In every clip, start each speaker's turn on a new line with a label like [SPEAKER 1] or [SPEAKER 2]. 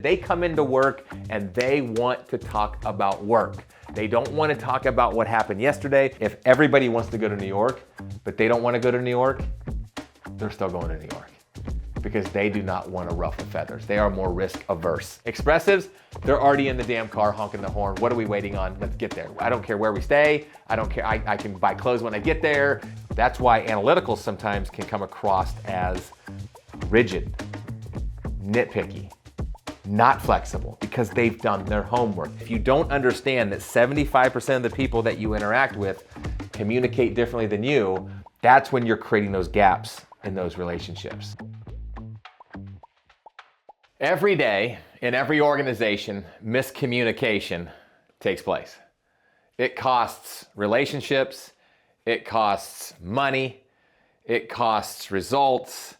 [SPEAKER 1] They come into work and they want to talk about work. They don't want to talk about what happened yesterday. If everybody wants to go to New York, but they don't want to go to New York, they're still going to New York because they do not want to ruffle feathers. They are more risk averse. Expressives, they're already in the damn car honking the horn. What are we waiting on? Let's get there. I don't care where we stay. I don't care. I can buy clothes when I get there. That's why Analyticals sometimes can come across as rigid, nitpicky, not flexible, because they've done their homework. If you don't understand that 75% of the people that you interact with communicate differently than you, that's when you're creating those gaps in those relationships. Every day in every organization, miscommunication takes place. It costs relationships, it costs money, it costs results,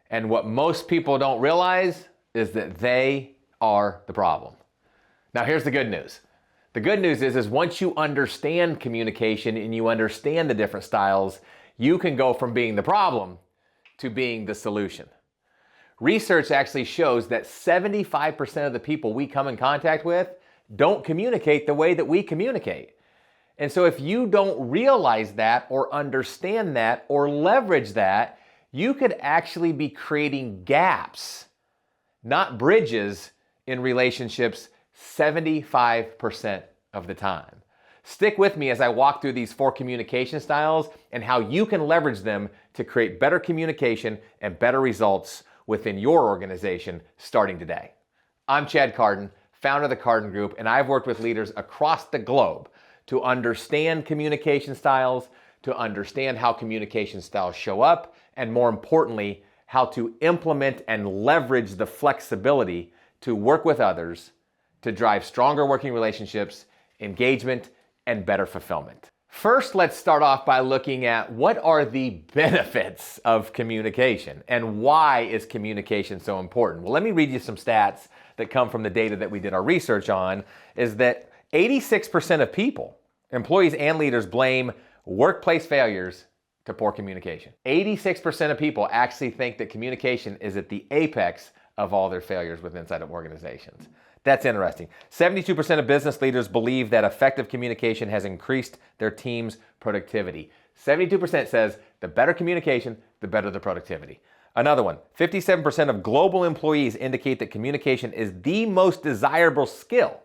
[SPEAKER 1] and what most people don't realize is that they are the problem. Now here's the good news. The good news is once you understand communication and you understand the different styles, you can go from being the problem to being the solution. Research actually shows that 75% of the people we come in contact with don't communicate the way that we communicate. And so if you don't realize that or understand that or leverage that, you could actually be creating gaps, not bridges, in relationships 75% of the time. Stick with me as I walk through these 4 communication styles and how you can leverage them to create better communication and better results within your organization starting today. I'm Chad Carden, founder of the Carden Group, and I've worked with leaders across the globe to understand communication styles, to understand how communication styles show up, and more importantly, how to implement and leverage the flexibility to work with others to drive stronger working relationships, engagement, and better fulfillment. First, let's start off by looking at what are the benefits of communication and why is communication so important? Well, let me read you some stats that come from the data that we did our research on, is that 86% of people, employees and leaders, blame workplace failures to poor communication. 86% of people actually think that communication is at the apex of all their failures within inside of organizations. That's interesting. 72% of business leaders believe that effective communication has increased their team's productivity. 72% says the better communication, the better the productivity. Another one, 57% of global employees indicate that communication is the most desirable skill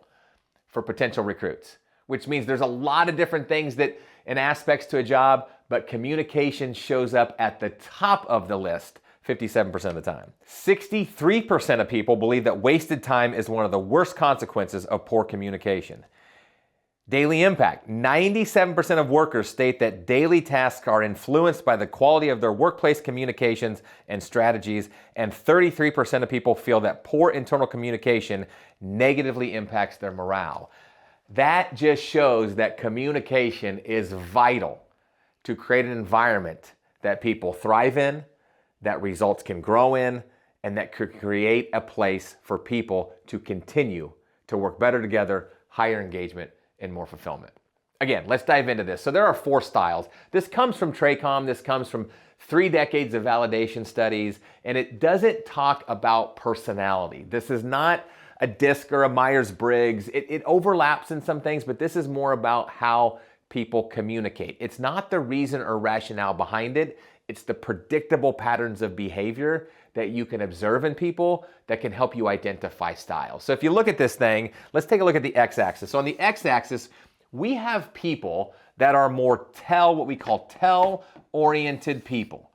[SPEAKER 1] for potential recruits, which means there's a lot of different things and aspects to a job, but communication shows up at the top of the list 57% of the time. 63% of people believe that wasted time is one of the worst consequences of poor communication. Daily impact. 97% of workers state that daily tasks are influenced by the quality of their workplace communications and strategies, and 33% of people feel that poor internal communication negatively impacts their morale. That just shows that communication is vital to create an environment that people thrive in, that results can grow in, and that could create a place for people to continue to work better together, higher engagement, and more fulfillment. Again, let's dive into this. So there are 4 styles. This comes from TRACOM. This comes from 3 decades of validation studies, and it doesn't talk about personality. This is not a DISC or a Myers-Briggs. It overlaps in some things, but this is more about how people communicate. It's not the reason or rationale behind it. It's the predictable patterns of behavior that you can observe in people that can help you identify styles. So if you look at this thing, let's take a look at the x-axis. So on the x-axis, we have people that are more what we call tell-oriented people.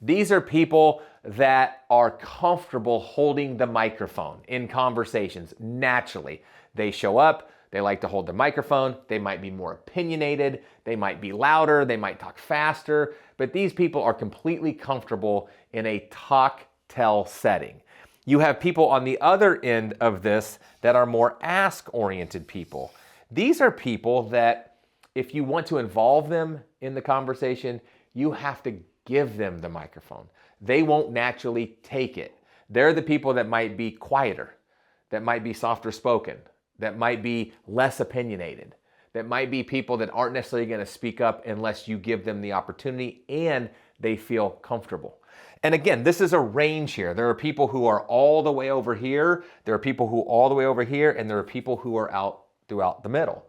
[SPEAKER 1] These are people that are comfortable holding the microphone in conversations naturally. They show up, they like to hold the microphone, they might be more opinionated, they might be louder, they might talk faster, but these people are completely comfortable in a talk-tell setting. You have people on the other end of this that are more ask-oriented people. These are people that if you want to involve them in the conversation, you have to give them the microphone. They won't naturally take it. They're the people that might be quieter, that might be softer spoken, that might be less opinionated, that might be people that aren't necessarily going to speak up unless you give them the opportunity and they feel comfortable. And again, this is a range here. There are people who are all the way over here, there are people who are all the way over here, and there are people who are out throughout the middle.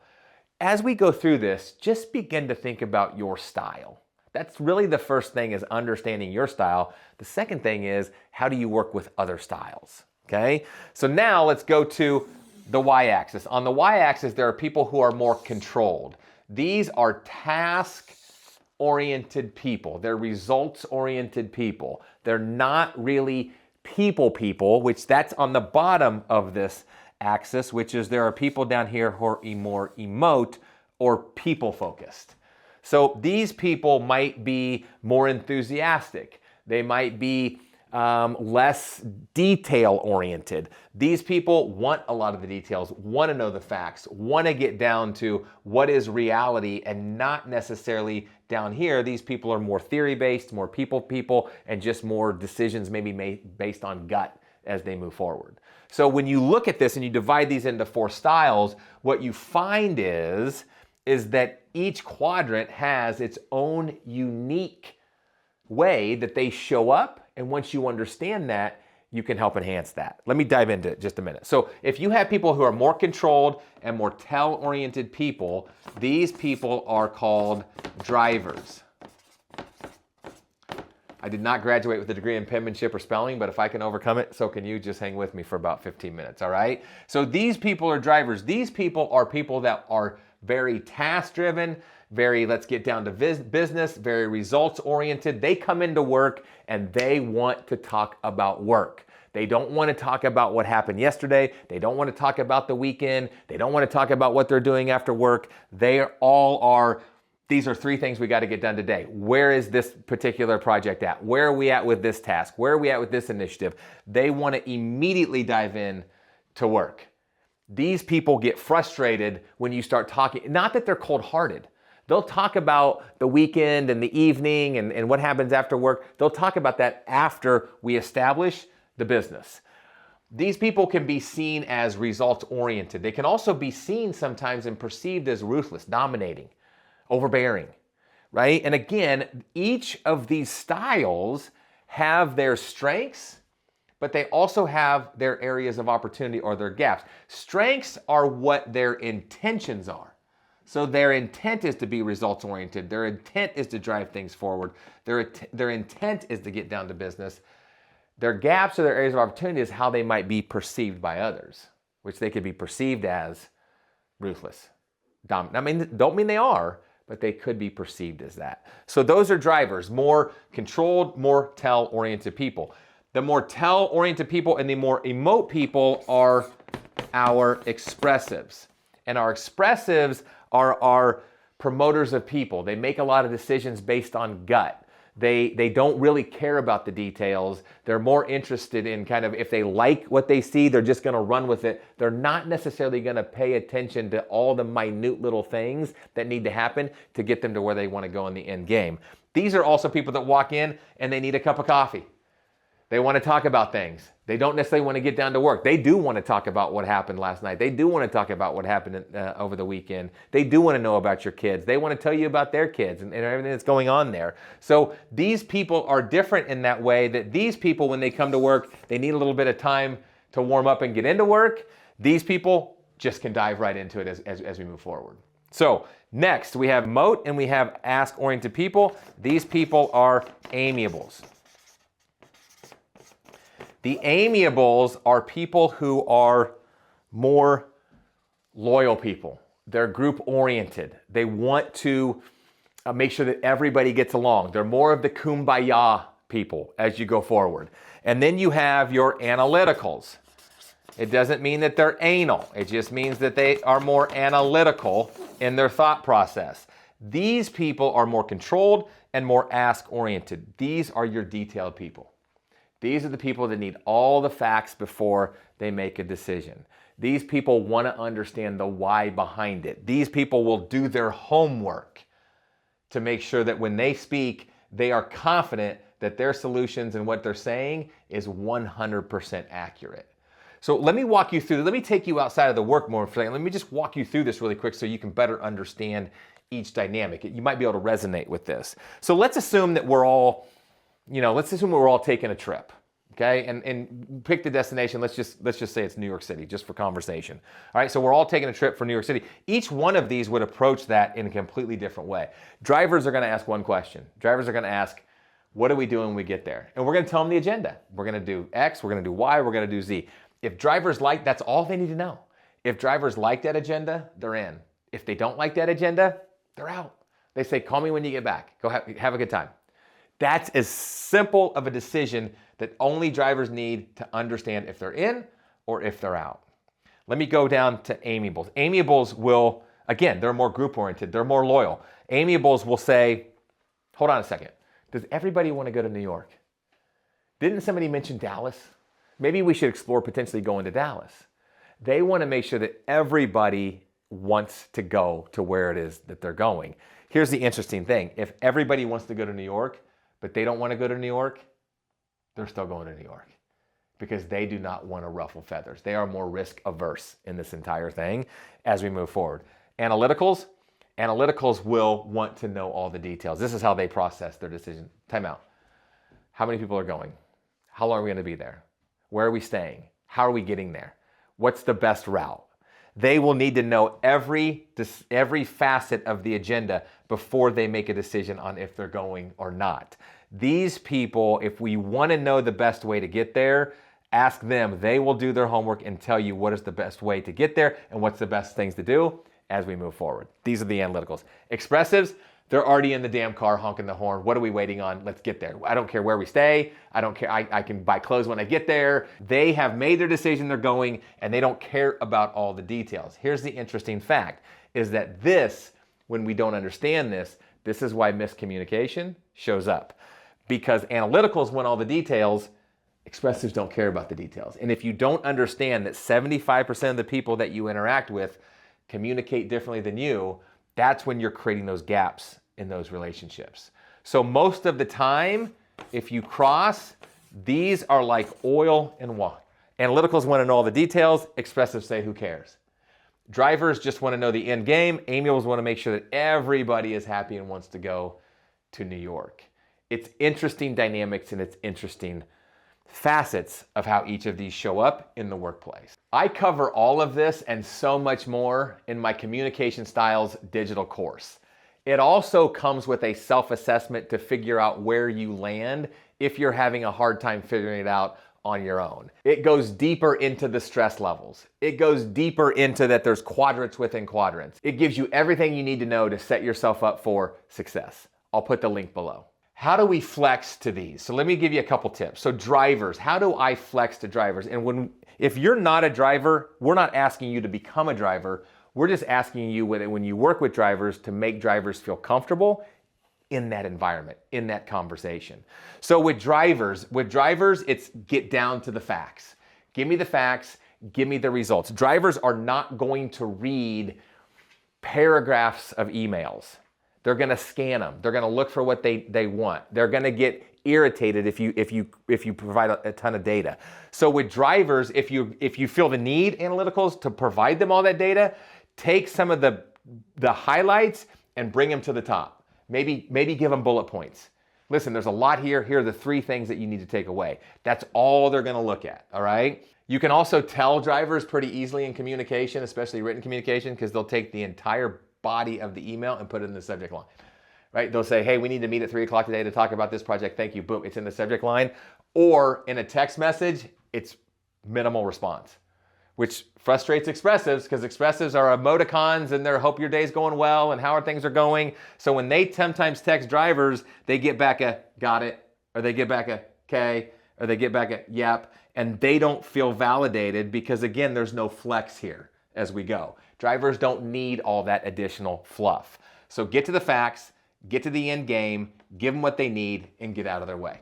[SPEAKER 1] As we go through this, just begin to think about your style. That's really the first thing, is understanding your style. The second thing is, how do you work with other styles? Okay? So now let's go to the y-axis. On the y-axis, there are people who are more controlled. These are task-oriented people. They're results-oriented people. They're not really people, which that's on the bottom of this axis, which is there are people down here who are more emote or people-focused. So these people might be more enthusiastic. They might be less detail-oriented. These people want a lot of the details, want to know the facts, want to get down to what is reality, and not necessarily down here. These people are more theory-based, more people, and just more decisions maybe made based on gut as they move forward. So when you look at this and you divide these into 4 styles, what you find is that each quadrant has its own unique way that they show up. And once you understand that, you can help enhance that. Let me dive into it just a minute. So if you have people who are more controlled and more tell-oriented people, these people are called drivers. I did not graduate with a degree in penmanship or spelling, but if I can overcome it, so can you. Just hang with me for about 15 minutes, all right? So these people are drivers. These people are people that are very task-driven, very let's get down to business, very results-oriented. They come into work and they want to talk about work. They don't want to talk about what happened yesterday. They don't want to talk about the weekend. They don't want to talk about what they're doing after work. These are 3 things we got to get done today. Where is this particular project at? Where are we at with this task? Where are we at with this initiative? They want to immediately dive in to work. These people get frustrated when you start talking, not that they're cold-hearted. They'll talk about the weekend and the evening and what happens after work. They'll talk about that after we establish the business. These people can be seen as results-oriented. They can also be seen sometimes and perceived as ruthless, dominating, overbearing, right? And again, each of these styles have their strengths, but they also have their areas of opportunity or their gaps. Strengths are what their intentions are. So their intent is to be results-oriented. Their intent is to drive things forward. Their intent is to get down to business. Their gaps or their areas of opportunity is how they might be perceived by others, which they could be perceived as ruthless, dominant. Don't mean they are, but they could be perceived as that. So those are drivers, more controlled, more tell-oriented people. The more tell-oriented people and the more emote people are our expressives. And our expressives are our promoters of people. They make a lot of decisions based on gut. They don't really care about the details. They're more interested in kind of, if they like what they see, they're just gonna run with it. They're not necessarily gonna pay attention to all the minute little things that need to happen to get them to where they wanna go in the end game. These are also people that walk in and they need a cup of coffee. They want to talk about things. They don't necessarily want to get down to work. They do want to talk about what happened last night. They do want to talk about what happened over the weekend. They do want to know about your kids. They want to tell you about their kids and everything that's going on there. So these people are different in that way, that these people, when they come to work, they need a little bit of time to warm up and get into work. These people just can dive right into it as we move forward. So next, we have moat and we have ask-oriented people. These people are amiables. The amiables are people who are more loyal people. They're group-oriented. They want to make sure that everybody gets along. They're more of the kumbaya people as you go forward. And then you have your analyticals. It doesn't mean that they're anal. It just means that they are more analytical in their thought process. These people are more controlled and more ask-oriented. These are your detailed people. These are the people that need all the facts before they make a decision. These people want to understand the why behind it. These people will do their homework to make sure that when they speak, they are confident that their solutions and what they're saying is 100% accurate. So let me walk you through, let me take you outside of the work more for a second. Let me just walk you through this really quick so you can better understand each dynamic. You might be able to resonate with this. So let's assume that we're all let's assume we're all taking a trip, okay? And pick the destination. Let's just say it's New York City, just for conversation. All right, so we're all taking a trip for New York City. Each one of these would approach that in a completely different way. Drivers are gonna ask one question. Drivers are gonna ask, what do we do when we get there? And we're gonna tell them the agenda. We're gonna do X, we're gonna do Y, we're gonna do Z. If drivers like, that's all they need to know. If drivers like that agenda, they're in. If they don't like that agenda, they're out. They say, call me when you get back. Go have a good time. That's as simple of a decision that only drivers need to understand if they're in or if they're out. Let me go down to Amiables. Amiables will, again, they're more group-oriented. They're more loyal. Amiables will say, hold on a second. Does everybody want to go to New York? Didn't somebody mention Dallas? Maybe we should explore potentially going to Dallas. They want to make sure that everybody wants to go to where it is that they're going. Here's the interesting thing. If everybody wants to go to New York, but they don't want to go to New York, they're still going to New York because they do not want to ruffle feathers. They are more risk averse in this entire thing as we move forward. Analyticals will want to know all the details. This is how they process their decision. Time out. How many people are going? How long are we going to be there? Where are we staying? How are we getting there? What's the best route? They will need to know every facet of the agenda before they make a decision on if they're going or not. These people, if we want to know the best way to get there, ask them. They will do their homework and tell you what is the best way to get there and what's the best things to do as we move forward. These are the analyticals. Expressives, they're already in the damn car honking the horn. What are we waiting on? Let's get there. I don't care where we stay. I don't care. I can buy clothes when I get there. They have made their decision. They're going, and they don't care about all the details. Here's the interesting fact, is that this, when we don't understand this, this is why miscommunication shows up. Because analyticals want all the details, expressives don't care about the details. And if you don't understand that 75% of the people that you interact with communicate differently than you, that's when you're creating those gaps in those relationships. So most of the time, if you cross, these are like oil and water. Analyticals want to know all the details. Expressives say, who cares? Drivers just want to know the end game. Amiables want to make sure that everybody is happy and wants to go to New York. It's interesting dynamics and it's interesting facets of how each of these show up in the workplace. I cover all of this and so much more in my Communication Styles digital course. It also comes with a self-assessment to figure out where you land if you're having a hard time figuring it out on your own. It goes deeper into the stress levels. It goes deeper into that there's quadrants within quadrants. It gives you everything you need to know to set yourself up for success. I'll put the link below. How do we flex to these? So let me give you a couple tips. So drivers, how do I flex to drivers? And if you're not a driver, we're not asking you to become a driver. We're just asking you when you work with drivers to make drivers feel comfortable in that environment, in that conversation. So with drivers, it's get down to the facts. Give me the facts, give me the results. Drivers are not going to read paragraphs of emails. They're going to scan them. They're going to look for what they want. They're going to get irritated if you provide a ton of data. So with drivers, if you feel the need, analyticals, to provide them all that data, take some of the highlights and bring them to the top. Maybe give them bullet points. Listen, there's a lot here. Here are the 3 things that you need to take away. That's all they're going to look at, all right? You can also tell drivers pretty easily in communication, especially written communication, because they'll take the entire body of the email and put it in the subject line, right? They'll say, hey, we need to meet at 3 o'clock today to talk about this project. Thank you. Boom, it's in the subject line. Or in a text message, it's minimal response, which frustrates expressives because expressives are emoticons and they hope your day's going well and how things are going. So when they sometimes text drivers, they get back a got it, or they get back a okay, or they get back a yep, and they don't feel validated because, again, there's no flex here as we go. Drivers don't need all that additional fluff. So get to the facts, get to the end game, give them what they need, and get out of their way.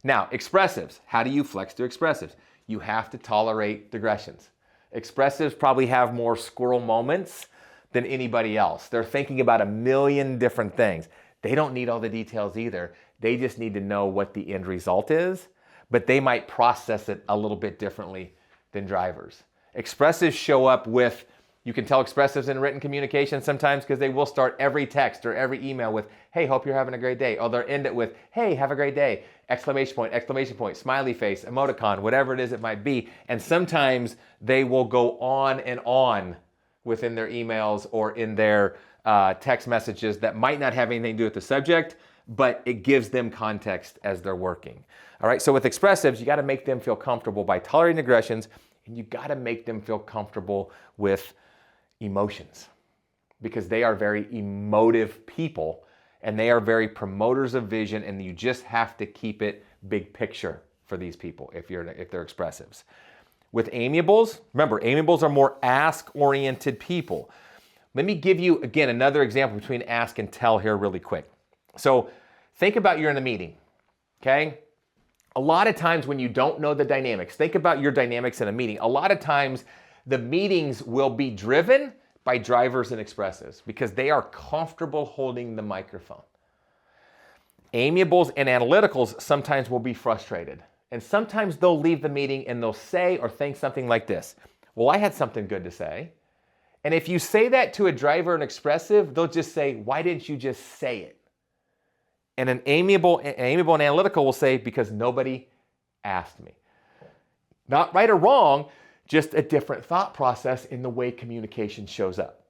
[SPEAKER 1] Now, expressives. How do you flex to expressives? You have to tolerate digressions. Expressives probably have more squirrel moments than anybody else. They're thinking about a million different things. They don't need all the details either. They just need to know what the end result is, but they might process it a little bit differently than drivers. Expressives show up with You can tell expressives in written communication sometimes because they will start every text or every email with, hey, hope you're having a great day. Or they'll end it with, hey, have a great day, exclamation point, smiley face, emoticon, whatever it is it might be. And sometimes they will go on and on within their emails or in their text messages that might not have anything to do with the subject, but it gives them context as they're working. All right, so with expressives, you gotta make them feel comfortable by tolerating aggressions, and you gotta make them feel comfortable with emotions, because they are very emotive people and they are very promoters of vision, and you just have to keep it big picture for these people if they're expressives. With amiables, remember, amiables are more ask-oriented people. Let me give you, again, another example between ask and tell here really quick. So think about you're in a meeting, okay? A lot of times when you don't know the dynamics, think about your dynamics in a meeting. A lot of times the meetings will be driven by drivers and expressives because they are comfortable holding the microphone. Amiables and analyticals sometimes will be frustrated. And sometimes they'll leave the meeting and they'll say or think something like this. Well, I had something good to say. And if you say that to a driver and expressive, they'll just say, why didn't you just say it? And an amiable and analytical will say, because nobody asked me. Not right or wrong, just a different thought process in the way communication shows up.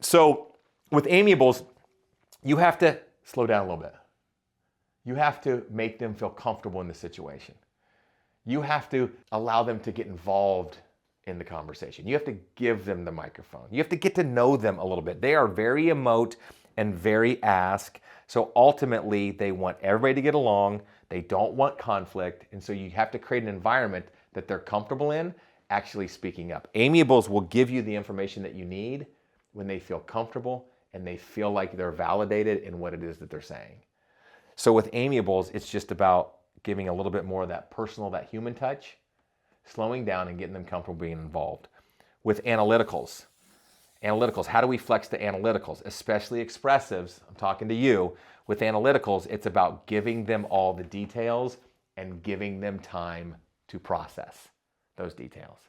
[SPEAKER 1] So with amiables, you have to slow down a little bit. You have to make them feel comfortable in the situation. You have to allow them to get involved in the conversation. You have to give them the microphone. You have to get to know them a little bit. They are very emote and very ask. So ultimately, they want everybody to get along. They don't want conflict. And so you have to create an environment that they're comfortable in actually speaking up. Amiables will give you the information that you need when they feel comfortable and they feel like they're validated in what it is that they're saying. So with amiables, it's just about giving a little bit more of that personal, that human touch, slowing down and getting them comfortable being involved. With analyticals, how do we flex the analyticals, especially expressives? I'm talking to you. With analyticals, it's about giving them all the details and giving them time to process those details.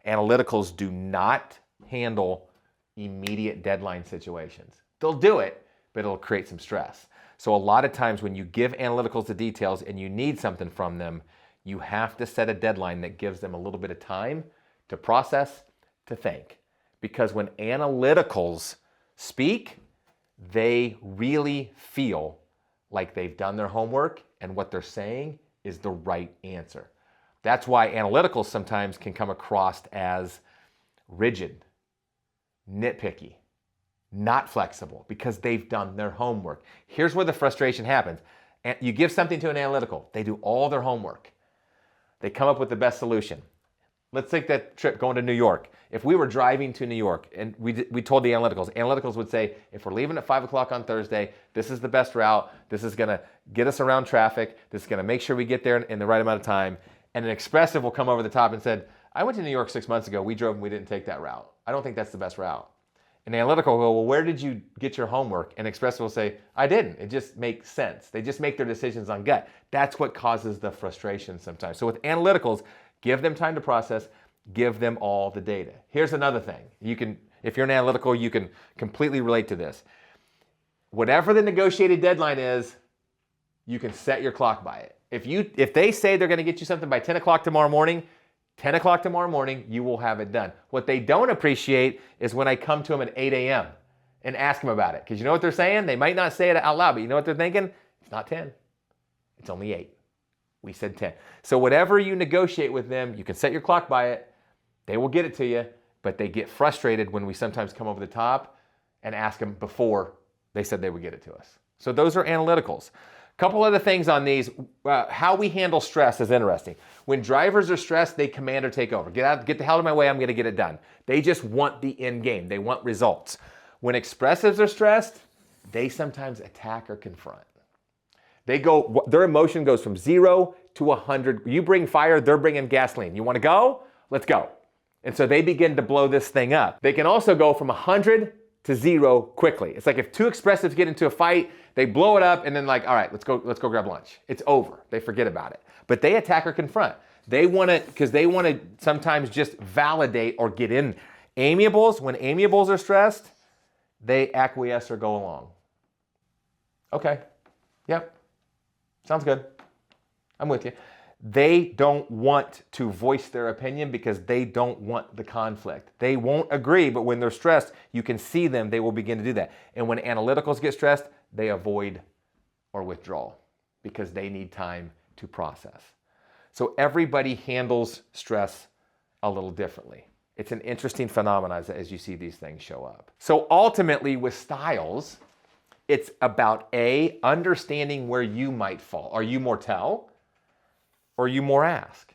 [SPEAKER 1] Analyticals do not handle immediate deadline situations. They'll do it, but it'll create some stress. So a lot of times when you give analyticals the details and you need something from them, you have to set a deadline that gives them a little bit of time to process, to think. Because when analyticals speak, they really feel like they've done their homework and what they're saying is the right answer. That's why analyticals sometimes can come across as rigid, nitpicky, not flexible, because they've done their homework. Here's where the frustration happens. You give something to an analytical, they do all their homework. They come up with the best solution. Let's take that trip going to New York. If we were driving to New York and we told the analyticals would say, if we're leaving at 5 o'clock on Thursday, this is the best route. This is gonna get us around traffic. This is gonna make sure we get there in the right amount of time. And an expressive will come over the top and said, I went to New York 6 months ago. We drove and we didn't take that route. I don't think that's the best route. An analytical will go, well, where did you get your homework? And expressive will say, I didn't. It just makes sense. They just make their decisions on gut. That's what causes the frustration sometimes. So with analyticals, give them time to process, give them all the data. Here's another thing. If you're an analytical, you can completely relate to this. Whatever the negotiated deadline is, you can set your clock by it. If they say they're gonna get you something by 10 o'clock tomorrow morning, 10 o'clock tomorrow morning, you will have it done. What they don't appreciate is when I come to them at 8 a.m. and ask them about it. Because you know what they're saying? They might not say it out loud, but you know what they're thinking? It's not 10. It's only 8. We said 10. So whatever you negotiate with them, you can set your clock by it. They will get it to you, but they get frustrated when we sometimes come over the top and ask them before they said they would get it to us. So those are analyticals. Couple other things on these. How we handle stress is interesting. When drivers are stressed, they command or take over. Get the hell out of my way, I'm gonna get it done. They just want the end game. They want results. When expressives are stressed, they sometimes attack or confront. Their emotion goes from 0 to 100. You bring fire, they're bringing gasoline. You wanna go? Let's go. And so they begin to blow this thing up. They can also go from 100 to 0 quickly. It's like if two expressives get into a fight, they blow it up and then like, all right, let's go grab lunch. It's over. They forget about it. But they attack or confront. They want to sometimes just validate or get in. Amiables, when amiables are stressed, they acquiesce or go along. Okay, yep, sounds good. I'm with you. They don't want to voice their opinion because they don't want the conflict. They won't agree, but when they're stressed, you can see them, they will begin to do that. And when analyticals get stressed, they avoid or withdraw because they need time to process. So everybody handles stress a little differently. It's an interesting phenomenon as you see these things show up. So ultimately with styles, it's about A, understanding where you might fall. Are you more tell? Or are you more ask?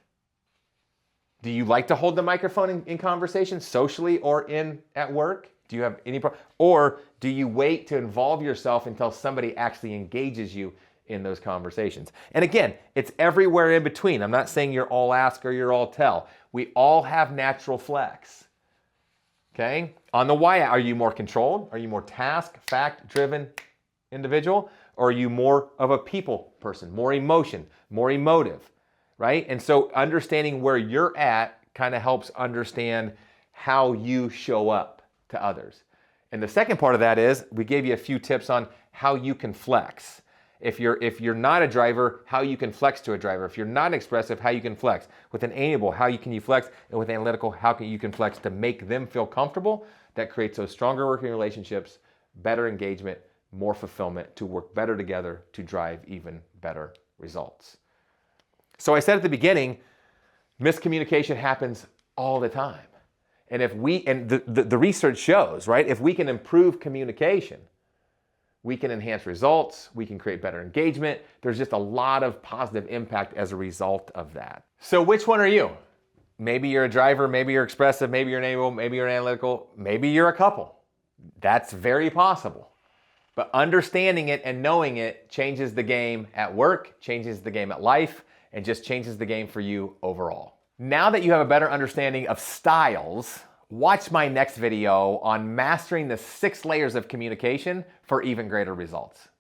[SPEAKER 1] Do you like to hold the microphone in conversation socially or at work? Do you have any problem? Or do you wait to involve yourself until somebody actually engages you in those conversations? And again, it's everywhere in between. I'm not saying you're all ask or you're all tell. We all have natural flex. Okay? On the Y, are you more controlled? Are you more task, fact-driven individual? Or are you more of a people person, more emotion, more emotive? Right? And so understanding where you're at kind of helps understand how you show up to others. And the second part of that is we gave you a few tips on how you can flex. If you're not a driver, how you can flex to a driver. If you're not expressive, how you can flex. With an amiable, how can you flex? And with analytical, how you can flex to make them feel comfortable. That creates those stronger working relationships, better engagement, more fulfillment, to work better together to drive even better results. So I said at the beginning, miscommunication happens all the time. And the research shows, right, if we can improve communication, we can enhance results, we can create better engagement. There's just a lot of positive impact as a result of that. So which one are you? Maybe you're a driver, maybe you're expressive, maybe you're an amiable, maybe you're an analytical, maybe you're a couple. That's very possible. But understanding it and knowing it changes the game at work, changes the game at life, and just changes the game for you overall. Now that you have a better understanding of styles, watch my next video on mastering the 6 layers of communication for even greater results.